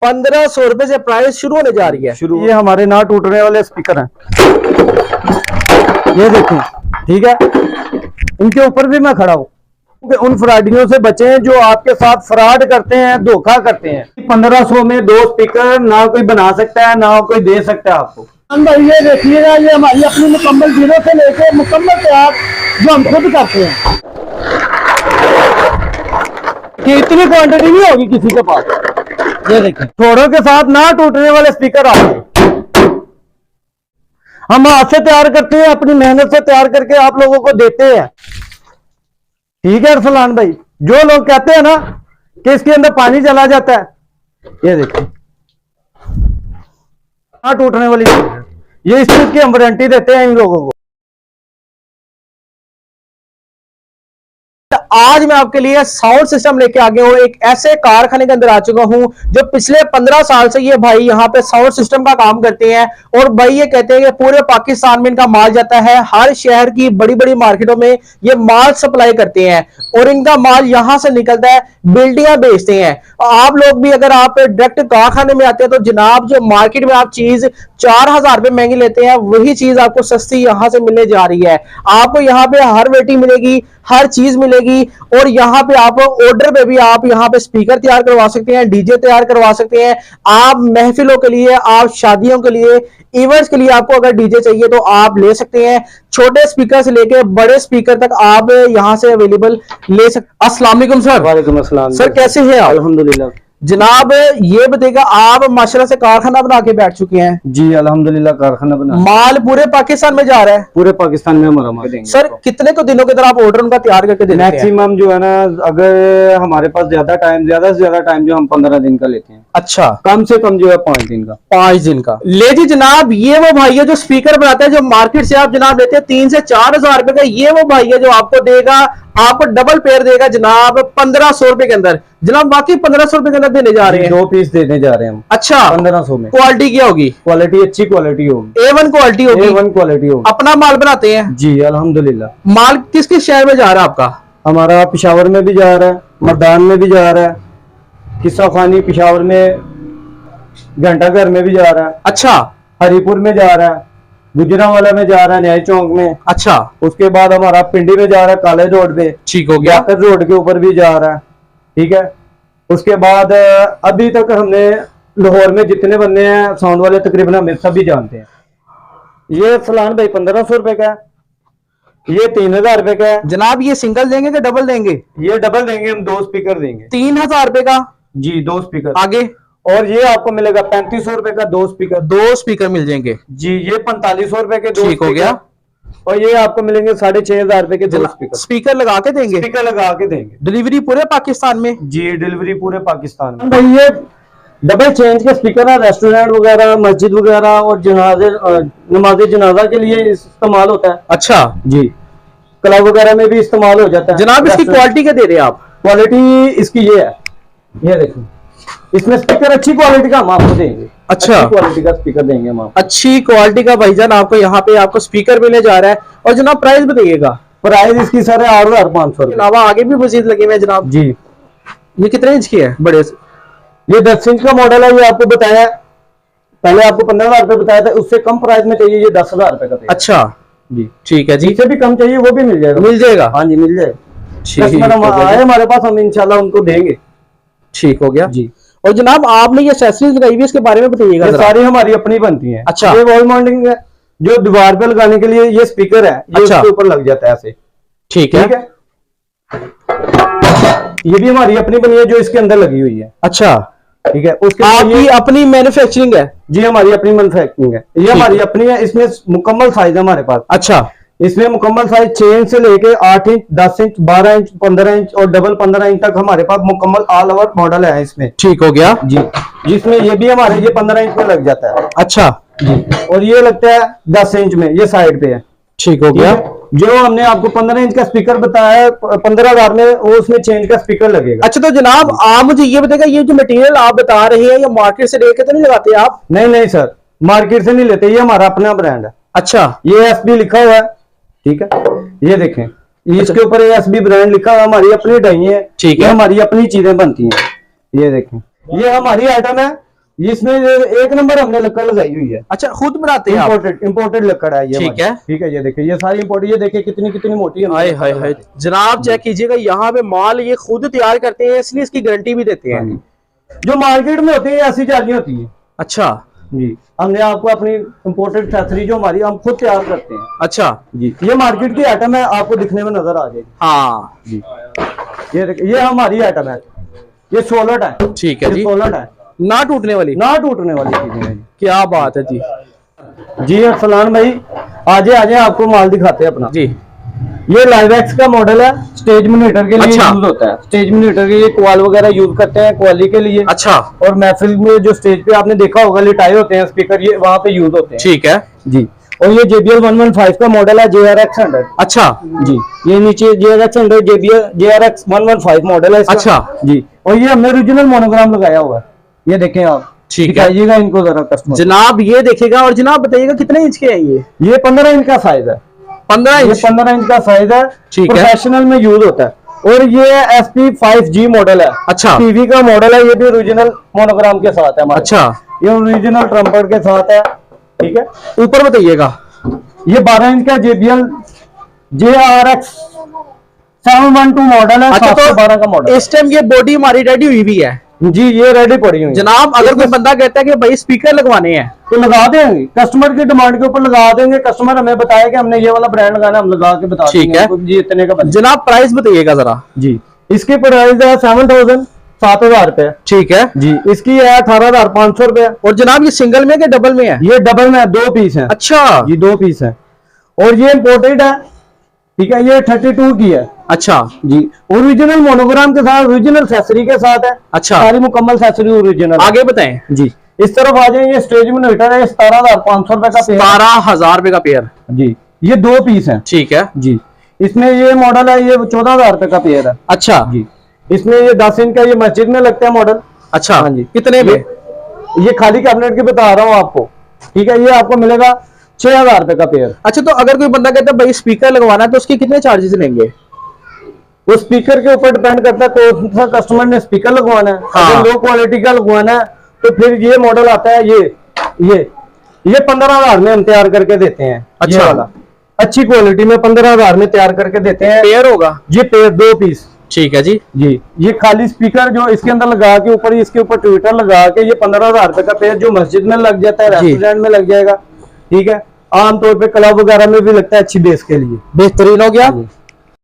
1500 रुपए से प्राइस शुरू होने जा रही है। ये हमारे ना टूटने वाले स्पीकर हैं, ये देखें, ठीक है। इनके ऊपर भी मैं खड़ा हूँ। उन फ्रॉडियों से बचें जो आपके साथ फ्रॉड करते हैं, धोखा करते हैं। 1500 में 2 स्पीकर ना कोई बना सकता है, ना कोई दे सकता है आपको। ये देखिएगा, ये हमारी अपनी मुकम्मल जीरो से लेके मुकम्मल तैयार जो हम खुद करते हैं, कि इतनी क्वांटिटी नहीं होगी किसी के पास। ये देखें, थोड़ों के साथ ना टूटने वाले स्पीकर आते हैं। हम हाथ से तैयार करते हैं, अपनी मेहनत से तैयार करके आप लोगों को देते हैं, ठीक है अरसलान भाई। जो लोग कहते हैं ना कि इसके अंदर पानी चला जाता है, ये देखिए ना टूटने वाली चीज है। ये इस चीज की हम वारंटी देते हैं इन लोगों को। आज मैं आपके लिए साउंड सिस्टम लेके आ गया हूँ। एक ऐसे कारखाने के अंदर आ चुका हूँ जो पिछले 15 साल से ये भाई यहाँ पे साउंड सिस्टम का काम करते हैं। और भाई ये कहते हैं कि पूरे पाकिस्तान में इनका माल जाता है, हर शहर की बड़ी बड़ी मार्केटों में ये माल सप्लाई करते हैं और इनका माल यहाँ से निकलता है, बिल्डिंगें बेचते हैं। आप लोग भी अगर आप डायरेक्ट कारखाने में आते हैं तो जनाब जो मार्केट में आप चीज 4000 रुपए महंगी लेते हैं, वही चीज आपको सस्ती यहाँ से मिलने जा रही है। आपको यहाँ पे हर वेटी मिलेगी, हर चीज मिलेगी। और यहाँ पे आप ऑर्डर पे भी आप यहाँ पे स्पीकर तैयार करवा सकते हैं, डीजे तैयार करवा सकते हैं। आप महफिलों के लिए, आप शादियों के लिए, इवेंट्स के लिए आपको अगर डीजे चाहिए तो आप ले सकते हैं। छोटे स्पीकर से लेके बड़े स्पीकर तक आप यहाँ से अवेलेबल ले सकते। अस्सलाम वालेकुम सर। वालेकुम अस्सलाम सर, कैसे हैं आप? अल्हम्दुलिल्लाह। जनाब ये बताइएगा, आप माशाल्लाह से कारखाना बना के बैठ चुके हैं। जी अल्हम्दुलिल्लाह, कारखाना बना, माल पूरे पाकिस्तान में जा रहा है। पूरे पाकिस्तान में हमारा माल देंगे। सर कितने को दिनों के अंदर आप ऑर्डर उनका तैयार करके देते हैं? मैक्सिमम जो है ना, अगर हमारे पास ज्यादा से ज्यादा टाइम जो हम 15 दिन का लेते हैं। अच्छा, कम से कम जो है 5 दिन का। 5 दिन का ले जी जनाब। ये वो भाई है जो स्पीकर बनाता है, जो मार्केट से आप जनाब लेते हैं 3 से 4000 रुपए का। ये वो भाई है जो आपको देगा, आपको डबल पेयर देगा जनाब 1500 रुपए के अंदर। जनाब बाकी 1500 रुपए के अंदर देने जा रहे हैं। 2 पीस देने जा रहे हैं हम। अच्छा, 1500 में। क्वालिटी क्या होगी? क्वालिटी अच्छी क्वालिटी होगी, A1 क्वालिटी होगी। A1 क्वालिटी होगी। अपना माल बनाते हैं? जी अल्हम्दुलिल्लाह। माल किस किस शहर में जा रहा है आपका? हमारा पिशावर में भी जा रहा है, मर्दान में भी जा रहा है, किस्सा खानी पिशावर में, घंटाघर में भी जा रहा है। अच्छा, हरीपुर में जा रहा है, गुजरांवाला में जा रहा है, न्याय चौक में। अच्छा, उसके बाद हमारा पिंडी में जा रहा है, कॉलेज रोड पे। ठीक हो गया। जाकर रोड के ऊपर भी जा रहा है, ठीक है। उसके बाद अभी तक हमने लाहौर में जितने बंदे हैं साउंड वाले तकरीबन हमें सभी जानते हैं। ये फलान भाई 1500 रुपए का है, ये 3000 रुपए का है। जनाब ये सिंगल देंगे कि डबल देंगे? ये डबल देंगे हम, 2 स्पीकर देंगे। 3000 रुपए का? जी 2 स्पीकर। आगे? और ये आपको मिलेगा 3500 रुपए का 2 स्पीकर। 2 स्पीकर मिल जाएंगे जी। ये 4500 रुपए के 2 ठीक हो गया। और ये आपको मिलेंगे 6500 रुपए के 2 स्पीकर। स्पीकर लगा के देंगे? स्पीकर लगा के देंगे। डिलीवरी पूरे पाकिस्तान में? जी डिलीवरी पूरे पाकिस्तान में। भाई ये डबल चेंज के स्पीकर है, रेस्टोरेंट वगैरह, मस्जिद वगैरह और नमाज जनाजा के लिए इस्तेमाल होता है। अच्छा जी, क्लब वगैरह में भी इस्तेमाल हो जाता है। जनाब इसकी क्वालिटी क्या दे रहे हैं आप? क्वालिटी इसकी ये है, ये देखो, इसमें स्पीकर अच्छी क्वालिटी का हम आपको देंगे। अच्छा, क्वालिटी का स्पीकर देंगे हम आपको। अच्छी क्वालिटी का भाईजान आपको यहाँ पे आपको स्पीकर मिलने जा रहा है। और जनाब प्राइस बताइएगा। प्राइस इसकी सर है 8500 रुपए। अलावा आगे भी मजीद लगे हुए हैं जनाब। जी, ये कितने इंच की है? बड़े से? ये 10 इंच का मॉडल है। ये आपको बताया, पहले आपको 15,000 रुपए बताया था, उससे कम प्राइस में चाहिए, ये 10,000 रुपए का देगा। अच्छा जी, ठीक है जी। इससे भी कम चाहिए वो भी मिल जाएगा। मिल जाएगा? हाँ जी मिल जाएगा। ठीक आए हमारे पास, हम इंशाल्लाह उनको देंगे। ठीक हो गया जी। और जनाब आपने ये एक्सेसरीज लगाई हुई है, इसके बारे में बताइएगा। ये सारी हमारी अपनी बनती हैं। अच्छा। ये वॉल माउंटिंग है, जो दीवार पे लगाने के लिए ये स्पीकर है, ये अच्छा। उसके ऊपर लग जाता है ऐसे। ठीक है। ठीक है, ये भी हमारी अपनी बनी है जो इसके अंदर लगी हुई है। अच्छा, ठीक है। उसके बाद आपकी अपनी मैन्युफैक्चरिंग है? जी हमारी अपनी मैन्युफैक्चरिंग है, ये हमारी अपनी है। इसमें मुकम्मल साइज है हमारे पास। अच्छा, इसमें मुकम्मल साइज 6 इंच से लेके 8 इंच, 10 इंच, 12 इंच, 15 इंच और डबल 15 इंच तक हमारे पास मुकम्मल ऑल ओवर मॉडल है इसमें। ठीक हो गया जी, जिसमें ये भी हमारे ये 15 इंच में लग जाता है। अच्छा जी, और ये लगता है 10 इंच में, ये साइड पे है। ठीक हो गया। जो हमने आपको 15 इंच का स्पीकर बताया है 15,000 में, वो उसमें 6 इंच का स्पीकर लगेगा। अच्छा, तो जनाब आप मुझे ये बताइएगा, ये जो मटेरियल आप बता रहे हैं ये मार्केट से लेके तो नहीं लगाते आप? नहीं नहीं सर, मार्केट से नहीं लेते, ये हमारा अपना ब्रांड है। अच्छा, ये एसबी लिखा हुआ है, ठीक है। ये देखें, इसके ऊपर एसबी ब्रांड लिखा हुआ, हमारी अपनी डाई है। ठीक है। ये हमारी अपनी चीजें बनती हैं। ये देखें, ये हमारी आइटम है इसमें एक नंबर हमने लकड़ लगाई हुई है, अच्छा खुद बनाते हैं आप? इम्पोर्टेड लकड़ है ये ठीक हमारी। है। ठीक है, ये देखिए ये सारी इम्पोर्टेड, ये देखिए कितनी कितनी मोटी है। हाय हाय हाय जनाब चेक कीजिएगा, यहाँ पे माल ये खुद तैयार करते हैं, इसलिए इसकी गारंटी भी देते हैं। जो मार्केट में होती है ऐसी जाली होती है। अच्छा जी, हमने आपको अपनी इम्पोर्टेड फैक्ट्री जो हमारी, हम खुद तैयार करते हैं। अच्छा जी, ये मार्केट की आइटम है, आपको दिखने में नजर आ जाएगी। हाँ जी, ये देखिए ये हमारी आइटम है, ये सोलट है। ठीक है जी, सोलट है, ना टूटने वाली, ना टूटने वाली चीजें हैं। क्या बात है जी। जी अरसलान भाई, आजे आजे आपको माल दिखाते हैं अपना। जी ये लाइवैक्स का मॉडल है, स्टेज मॉनिटर के लिए अच्छा। यूज होता है। स्टेज मॉनिटर के लिए क्वाल वगैरह यूज करते हैं, क्वाली के लिए। अच्छा और महफिल में जो स्टेज पे आपने देखा होगा लिटाए होते हैं स्पीकर, ये वहां पे यूज होते हैं। ठीक है जी, और ये JBL 115 का मॉडल है, JRX 100। अच्छा जी, ये नीचे JRX 100 JRX 115 मॉडल है इसका। अच्छा जी, और ये हमने ओरिजिनल मोनोग्राम लगाया हुआ है, ये देखें आप। ठीक है दिखाइएगा इनको जरा कस्टमर। जनाब, ये देखेगा। और जनाब बताइएगा कितने इंच के है ये? 15 इंच का साइज है। 15 ये इंच 15 इंच का साइज है, ठीक है। प्रोफेशनल में यूज होता है। और ये SP5G मॉडल है। अच्छा। टीवी का मॉडल है, ये भी ओरिजिनल मोनोग्राम के साथ है हमारे। अच्छा, ये ओरिजिनल ट्रम्पेट के साथ है। ठीक है, ऊपर बताइएगा। ये 12 इंच का JBL JRX 712 मॉडल है। अच्छा, 712 का तो मॉडल। इस टाइम ये बॉडी हमारी रेडी हुई भी है जी, ये रेडी पड़ी हुई है। जनाब। अगर कोई बंदा कहता है कि भाई स्पीकर लगवाने हैं तो लगा देंगे, कस्टमर की डिमांड के ऊपर लगा देंगे। कस्टमर हमें बताया कि हमने ये वाला ब्रांड लगाना, हम लगा के बता ठीक देंगे है। आपको जी इतने का बनेगा। जनाब, प्राइस बताइएगा जरा। जी, इसकी प्राइस है 7000 7,000 रुपए। ठीक है जी, इसकी है 18,500 रुपए। और जनाब ये सिंगल में कि डबल में है? ये डबल में 2 पीस है। अच्छा जी, 2 पीस है। और ये इम्पोर्टेड है। ठीक है, ये 32 की है। अच्छा जी, ओरिजिनल मोनोग्राम के साथ, ओरिजिनल एक्सेसरी के साथ है। अच्छा, सारी मुकम्मल एक्सेसरी ओरिजिनल। आगे बताएं। जी, इस तरफ आ जाए। ये स्टेज मॉनिटर है, 17,500 रुपए का पेयर। 12,000 रुपए का पेयर। जी, ये 2 पीस है। ठीक है जी, इसमें ये मॉडल है, ये 14,000 रुपए का पेयर है। अच्छा जी, इसमें ये 10 इंच का, ये मस्जिद में लगता है मॉडल। अच्छा। हाँ जी। कितने में? ये खाली कैबिनेट की बता रहा हूँ आपको। ठीक है, ये आपको मिलेगा 6,000 रुपए का पेयर। अच्छा, तो अगर कोई बंदा कहता है भाई स्पीकर लगवाना है तो उसके कितने चार्जेस लेंगे? वो स्पीकर के ऊपर डिपेंड करता है कौन सा कस्टमर ने स्पीकर लगवाना है। हाँ। अगर लो क्वालिटी का लगवाना है तो फिर ये मॉडल आता है, ये 15,000 में हम तैयार करके देते हैं। अच्छा। ये वाला अच्छी क्वालिटी में 15,000 में तैयार करके देते हैं। पेयर होगा? ये पेयर 2 पीस। ठीक है जी। जी, ये खाली स्पीकर जो इसके अंदर लगा के ऊपर, इसके ऊपर ट्विटर लगा के, ये 15,000 रुपए का पेयर जो मस्जिद में लग जाता है, जी। रेस्टोरेंट में लग जाएगा। ठीक है, आमतौर पे क्लब वगैरह में भी लगता है, अच्छी बेस के लिए बेहतरीन हो गया।